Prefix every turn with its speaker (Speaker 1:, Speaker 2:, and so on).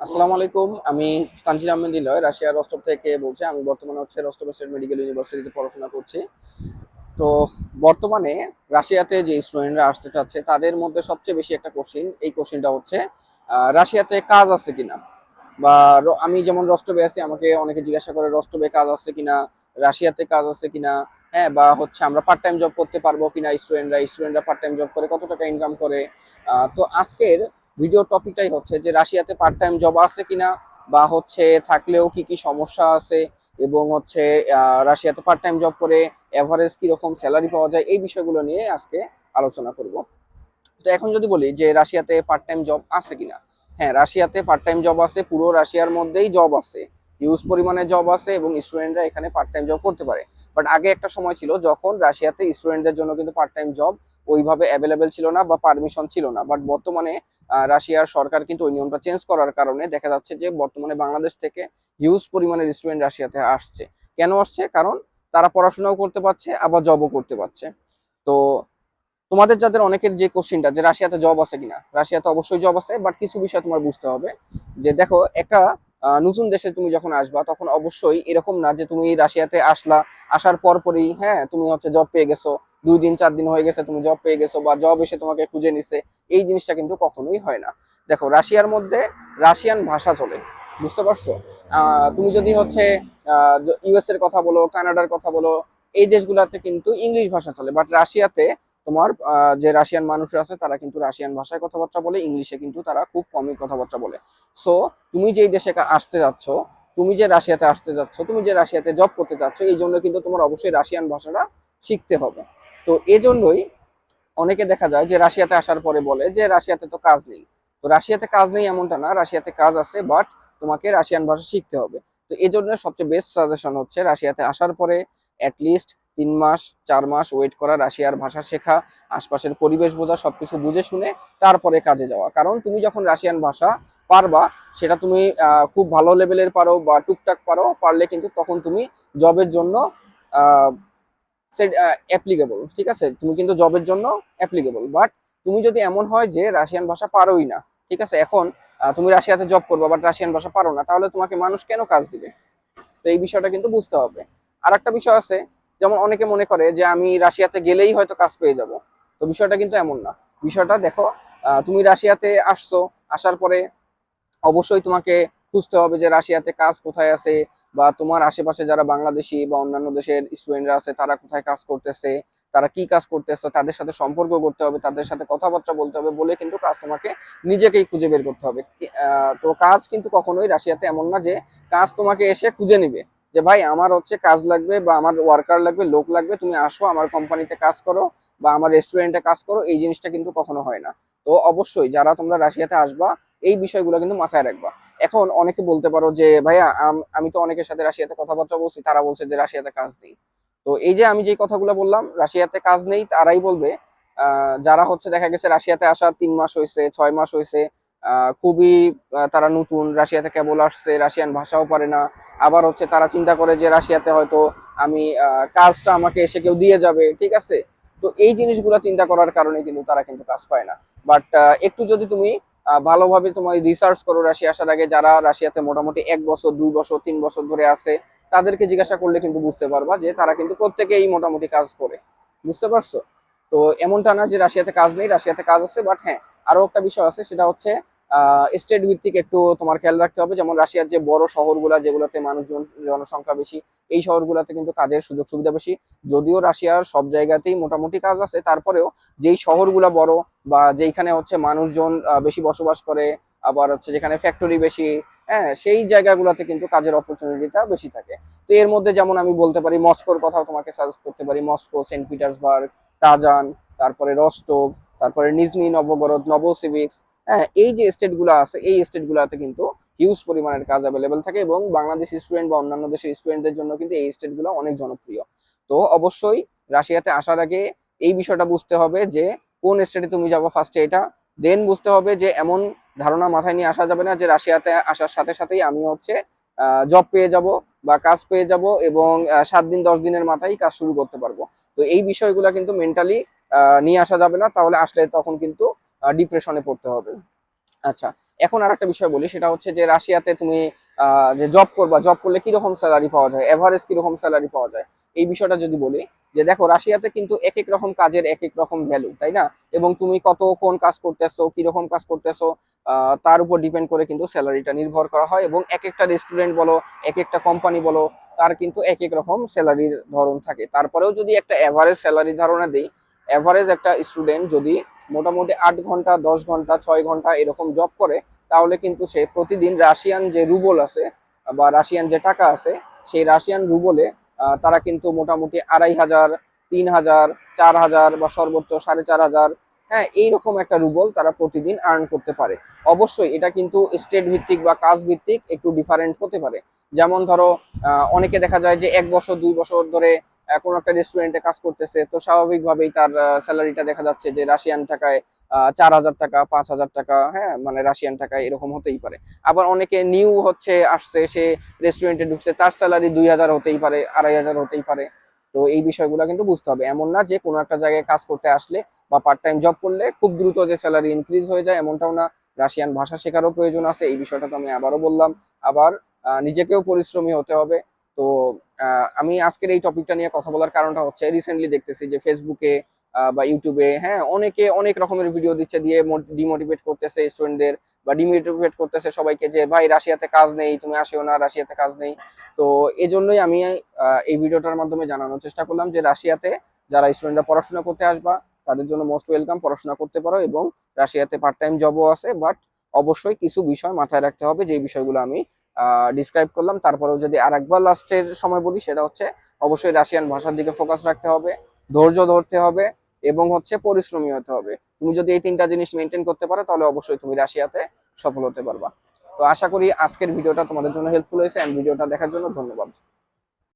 Speaker 1: আসসালামু আলাইকুম। আমি তানজিল আহমেদ নিলয় রাশিয়ার রস্টভ থেকে বলছি। আমি বর্তমানে রস্টভ স্টেট মেডিকেল ইউনিভার্সিটিতে পড়াশোনা করছি। তো বর্তমানে রাশিয়াতে যে স্টুডেন্টরা আসতে চাচ্ছে তাদের মধ্যে সবচেয়ে বেশি একটা কোশ্চিন, এই কোশ্চিনটা হচ্ছে রাশিয়াতে কাজ আছে কিনা। বা আমি যেমন রস্টভে আছি, আমাকে অনেকে জিজ্ঞাসা করে রস্টভে কাজ আছে কিনা, রাশিয়াতে কাজ আছে কিনা। হ্যাঁ, বা হচ্ছে আমরা পার্ট টাইম জব করতে পারবো কিনা, স্টুডেন্টরা পার্ট টাইম জব করে কত টাকা ইনকাম করে। তো আজকের ভিডিও টপিকটাই হচ্ছে যে রাশিয়াতে পার্ট টাইম জব আছে কিনা, বা হচ্ছে থাকলেও কি কি সমস্যা আছে, এবং হচ্ছে রাশিয়াতে পার্ট টাইম জব করে এভারেজ কিরকম স্যালারি পাওয়া যায়, এই বিষয়গুলো নিয়ে আজকে আলোচনা করব। তো এখন যদি বলি যে রাশিয়াতে পার্ট টাইম জব আছে কিনা, হ্যাঁ, রাশিয়াতে পার্ট টাইম জব আছে। পুরো রাশিয়ার মধ্যেই জব আছে, হিউজ পরিমাণে জব আছে, এবং স্টুডেন্টরা এখানে পার্ট টাইম জব করতে পারে। বাট আগে একটা সময় ছিল যখন রাশিয়াতে স্টুডেন্টদের জন্য কিন্তু পার্ট টাইম জব ওইভাবে অ্যাভেলেবেল ছিল না বা পারমিশন ছিল না। বাট বর্তমানে রাশিয়ার সরকার কিন্তু ওই নিয়মটা চেঞ্জ করার কারণে দেখা যাচ্ছে যে বর্তমানে বাংলাদেশ থেকে হিউজ পরিমাণের স্টুডেন্ট রাশিয়াতে আসছে। কেন আসছে? কারণ তারা পড়াশোনাও করতে পারছে, আবার জবও করতে পারছে। তো তোমাদের যাদের অনেকের যে কোশ্চিনটা যে রাশিয়াতে জব আছে কিনা, রাশিয়াতে অবশ্যই জব আছে, বাট কিছু বিষয় তোমার বুঝতে হবে। যে দেখো, একটা নতুন দেশে তুমি যখন আসবা তখন অবশ্যই এরকম না যে তুমি রাশিয়াতে আসলা, আসার পরই হ্যাঁ তুমি হচ্ছে জব পেয়ে গেছো, 2 দিন 4 দিন হয়ে গেছে তুমি জব পেয়ে গেছো, বা জব এসে তোমাকে খুঁজে নিছে। এই জিনিসটা কিন্তু কখনোই হয় না। দেখো, রাশিয়ার মধ্যে রাশিয়ান ভাষা চলে, বুঝতে পারছো? তুমি যদি হচ্ছে ইউএস এর কথা বলো, কানাডার কথা বলো, এই দেশগুলোতে কিন্তু ইংলিশ ভাষা চলে। বাট রাশিয়াতে তোমার যে রাশিয়ান মানুষরা আছে তারা কিন্তু রাশিয়ান ভাষায় কথাবার্তা বলে, ইংলিশে কিন্তু তারা খুব কমই কথাবার্তা বলে। সো তুমি যেই দেশে আসতে যাচ্ছ, তুমি যে রাশিয়াতে আসতে যাচ্ছ, তুমি যে রাশিয়াতে জব করতে চাচ্ছ, এই জন্য কিন্তু তোমার অবশ্যই রাশিয়ান ভাষাটা শিখতে হবে। তো এজন্যই অনেকে দেখা যায় যে রাশিয়াতে আসার পরে বলে যে রাশিয়াতে তো কাজ নেই। তো রাশিয়াতে কাজ নেই এমনটা না, রাশিয়াতে কাজ আছে, বাট তোমাকে রাশিয়ান ভাষা শিখতে হবে। তো এই জন্য সবচেয়ে বেস্ট সাজেশন হচ্ছে রাশিয়াতে আসার পরে অ্যাটলিস্ট 3 মাস 4 মাস ওয়েট করা, রাশিয়ার ভাষা শেখা, আশপাশের পরিবেশ বোঝা, সবকিছু বুঝে শুনে তারপরে কাজে যাওয়া। কারণ তুমি যখন রাশিয়ান ভাষা পারবা, সেটা তুমি খুব ভালো লেভেলের পারো বা টুকটাক পারো, পারলে কিন্তু তখন তুমি জবের জন্য অ্যাপ্লিকেবল। ঠিক আছে, তুমি কিন্তু জবের জন্য অ্যাপ্লিকেবল। বাট তুমি যদি এমন হয় যে রাশিয়ান ভাষা পারোই না, ঠিক আছে, এখন তুমি রাশিয়াতে জব করবে বাট রাশিয়ান ভাষা পারো না, তাহলে তোমাকে মানুষ কেন কাজ দিবে? তো এই বিষয়টা কিন্তু বুঝতে হবে। আর একটা বিষয় আছে, যেমন অনেকে মনে করে যে আমি রাশিয়াতে গেলেই হয়তো কাজ পেয়ে যাব। তো বিষয়টা কিন্তু এমন না। বিষয়টা দেখো, তুমি রাশিয়াতে আসছো, আসার পরে অবশ্যই তোমাকে খুঁজতে হবে যে রাশিয়াতে কাজ কোথায় আছে, বা তোমার আশেপাশে যারা বাংলাদেশি বা অন্যান্য দেশের স্টুডেন্টরা আছে তারা কোথায় কাজ করতেছে, তারা কি কাজ করতেছে, তাদের সাথে সম্পর্ক করতে হবে, তাদের সাথে কথাবার্তা বলতে হবে, বলে কিন্তু কাজ তোমাকে নিজেকেই খুঁজে বের করতে হবে। তো কাজ কিন্তু কখনোই রাশিয়াতে এমন না যে কাজ তোমাকে এসে খুঁজে নিবে, যে ভাই আমার হচ্ছে কাজ লাগবে বা আমার ওয়ার্কার লাগবে, লোক লাগবে, তুমি আসো আমার কোম্পানিতে কাজ করো বা আমার রেস্টুরেন্টে কাজ করো। এই জিনিসটা কিন্তু কখনো হয় না। তো অবশ্যই যারা তোমরা রাশিয়াতে আসবা, এই বিষয়গুলো কিন্তু মাথায় রাখবা। এখন অনেকে বলতে পারো যে ভাইয়া, আমি তো অনেকের সাথে রাশিয়াতে কথাবার্তা বলছি, তারা বলছে যে রাশিয়াতে কাজ নেই। তো এই যে আমি যে কথাগুলো বললাম রাশিয়াতে কাজ নেই, তারাই বলবে যারা হচ্ছে দেখা গেছে রাশিয়াতে আসা 3 মাস হয়েছে, 6 মাস হয়েছে, খুবই তারা নতুন, রাশিয়াতে কেবল আসছে, রাশিয়ান ভাষাও পারে না। আবার হচ্ছে তারা চিন্তা করে যে রাশিয়াতে হয়তো আমি কাজটা আমাকে এসে কেউ দিয়ে যাবে, ঠিক আছে। তো এই জিনিসগুলো চিন্তা করার কারণে কিন্তু তারা কিন্তু কাজ পায় না। বাট একটু যদি তুমি ভালোভাবে তোমার রিসার্চ করো রাশিয়া আসার আগে, যারা রাশিয়াতে মোটামুটি 1 বছর 2 বছর 3 বছর ধরে আছে, তাদেরকে জিজ্ঞাসা করলে কিন্তু বুঝতে পারবা যে তারা কিন্তু প্রত্যেকেই মোটামুটি কাজ করে। বুঝতে পারছো? তো এমনটা না যে রাশিয়াতে কাজ নেই, রাশিয়াতে কাজ আছে। বাট হ্যাঁ, আরো একটা বিষয় আছে, সেটা হচ্ছে স্টেট ভিত্তিক একটু তোমার খেয়াল রাখতে হবে। যেমন রাশিয়ার যে বড় শহরগুলা, যেগুলোতে মানুষজন জনসংখ্যা বেশি, এই শহরগুলোতে কিন্তু কাজের সুযোগ সুবিধা বেশি। যদিও রাশিয়ার সব জায়গাতেই মোটামুটি কাজ আছে, তারপরেও যেই শহরগুলা বড় বা যেখানে হচ্ছে মানুষজন বেশি বসবাস করে, আবার হচ্ছে যেখানে ফ্যাক্টরি বেশি, হ্যাঁ, সেই জায়গাগুলোতে কিন্তু কাজের অপরচুনিটিটা বেশি থাকে। তো এর মধ্যে যেমন আমি বলতে পারি মস্কোর কথাও তোমাকে সাজেস্ট করতে পারি। মস্কো, সেন্ট পিটার্সবার্গ, কাজান, তারপরে রস্টোভ, তারপরে নিজনি নভগরদ, নভোসিভিক্স। হ্যাঁ, এই যে স্টেট গুলো আছে, এই স্টেট গুলাতে কিন্তু হিউজ পরিমাণের কাজ অ্যাভেলেবেল থাকে, এবং বাংলাদেশি স্টুডেন্ট বা অন্যান্য দেশের স্টুডেন্টদের জন্য কিন্তু এই স্টেট গুলো অনেক জনপ্রিয়। তো অবশ্যই রাশিয়াতে আসার আগে এই বিষয়টা বুঝতে হবে যে কোন স্টেটে তুমি যাবো ফার্স্টে, এটা দেন বুঝতে হবে যে এমন ধারণা মাথায় নিয়ে আসা যাবে না যে রাশিয়াতে আসার সাথে সাথেই আমি হচ্ছে জব পেয়ে যাব বা কাজ পেয়ে যাব, এবং 7 দিন 10 দিনের মাথায় কাজ শুরু করতে পারবো। তো এই বিষয়গুলো কিন্তু মেন্টালি নিয়ে আসা যাবে না, তাহলে আসলে তখন কিন্তু ডিপ্রেশনে পড়তে হবে। আচ্ছা, এখন আর একটা বিষয় বলি, সেটা হচ্ছে যে রাশিয়াতে তুমি যে জব করবা, জব করলে কিরকম স্যালারি পাওয়া যায়, এভারেজ কিরকম স্যালারি পাওয়া যায়, এই বিষয়টা যদি বলি, যে দেখো রাশিয়াতে কিন্তু এক এক রকম কাজের এক এক রকম ভ্যালু, তাই না? এবং তুমি কত কোন কাজ করতেছো, কিরকম কাজ করতেছো, তার উপর ডিপেন্ড করে কিন্তু স্যালারিটা নির্ভর করা হয়। এবং এক একটা রেস্টুরেন্ট বলো, এক একটা কোম্পানি বলো, তার কিন্তু এক এক রকম স্যালারির ধরন থাকে। তারপরেও যদি একটা এভারেজ স্যালারি ধারণা দিই, এভারেজ একটা স্টুডেন্ট যদি মোটামুটি 8 ঘন্টা, 10 ঘন্টা, 6 ঘন্টা এরকম জব করে, তাহলে কিন্তু সে প্রতিদিন রাশিয়ান যে রুবল আছে বা রাশিয়ান যে টাকা আছে, সেই রাশিয়ান রুবলে তারা কিন্তু মোটামুটি 2,500, 3,000, 4,000 বা সর্বোচ্চ 4,500, হ্যাঁ, এইরকম একটা রুবল তারা প্রতিদিন আর্ন করতে পারে। অবশ্যই এটা কিন্তু স্টেট ভিত্তিক বা কাজ ভিত্তিক একটু ডিফারেন্ট হতে পারে। যেমন ধরো অনেকে দেখা যায় যে 1 বছর 2 বছর ধরে কোনো একটা রেস্টুরেন্টে কাজ করতেছে, তো স্বাভাবিকভাবেই তার স্যালারিটা দেখা যাচ্ছে যে রাশিয়ান টাকায় 4,000 টাকা, 5,000 টাকা, হ্যাঁ, মানে রাশিয়ান টাকায় এরকম হতেই পারে। আবার অনেকে নিউ হচ্ছে আসছে, সে রেস্টুরেন্টে ঢুকছে, তার স্যালারি 2,000 হতেই পারে, 2,500 হতেই পারে। তো এই বিষয়গুলো কিন্তু বুঝতে হবে। এমন না যে কোনো একটা জায়গায় কাজ করতে আসলে বা পার্ট টাইম জব করলে খুব দ্রুত যে স্যালারি ইনক্রিজ হয়ে যায়, এমনটাও না। রাশিয়ান ভাষা শেখারও প্রয়োজন আছে, এই বিষয়টা তো আমি আবারও বললাম। আবার নিজেকেও পরিশ্রমী হতে হবে। তো আমি আজকের এই টপিকটা নিয়ে কথা বলার কারণটা হচ্ছে, রিসেন্টলি দেখতেছি যে ফেসবুকে বা ইউটিউবে, হ্যাঁ, অনেকে অনেক রকমের ভিডিও দিচ্ছে, দিয়ে ডিমোটিভেট করতেছে স্টুডেন্টদের, বা ডিমোটিভেট করতেছে সবাইকে যে ভাই রাশিয়াতে কাজ নেই, তুমি আসিও না, রাশিয়াতে কাজ নেই। তো এই জন্যই আমি এই ভিডিওটার মাধ্যমে জানানোর চেষ্টা করলাম যে রাশিয়াতে যারা স্টুডেন্টরা পড়াশোনা করতে আসবা, তাদের জন্য মোস্ট ওয়েলকাম, পড়াশোনা করতে পারো। এবং রাশিয়াতে পার্ট টাইম জবও আছে, বাট অবশ্যই কিছু বিষয় মাথায় রাখতে হবে, যে বিষয়গুলো আমি ডিসক্রাইব করলাম। তারপরেও যদি আর একবার লাস্টের সময় বলি, সেটা হচ্ছে অবশ্যই রাশিয়ান ভাষার দিকে ফোকাস রাখতে হবে, ধৈর্য ধরতে হবে, এবং হচ্ছে পরিশ্রমী হতে হবে। তুমি যদি এই 3টা জিনিস মেনটেন করতে পারো, তাহলে অবশ্যই তুমি রাশিয়াতে সফল হতে পারবা। তো আশা করি আজকের ভিডিওটা তোমাদের জন্য হেল্পফুল হয়েছে, এন্ড ভিডিওটা দেখার জন্য ধন্যবাদ।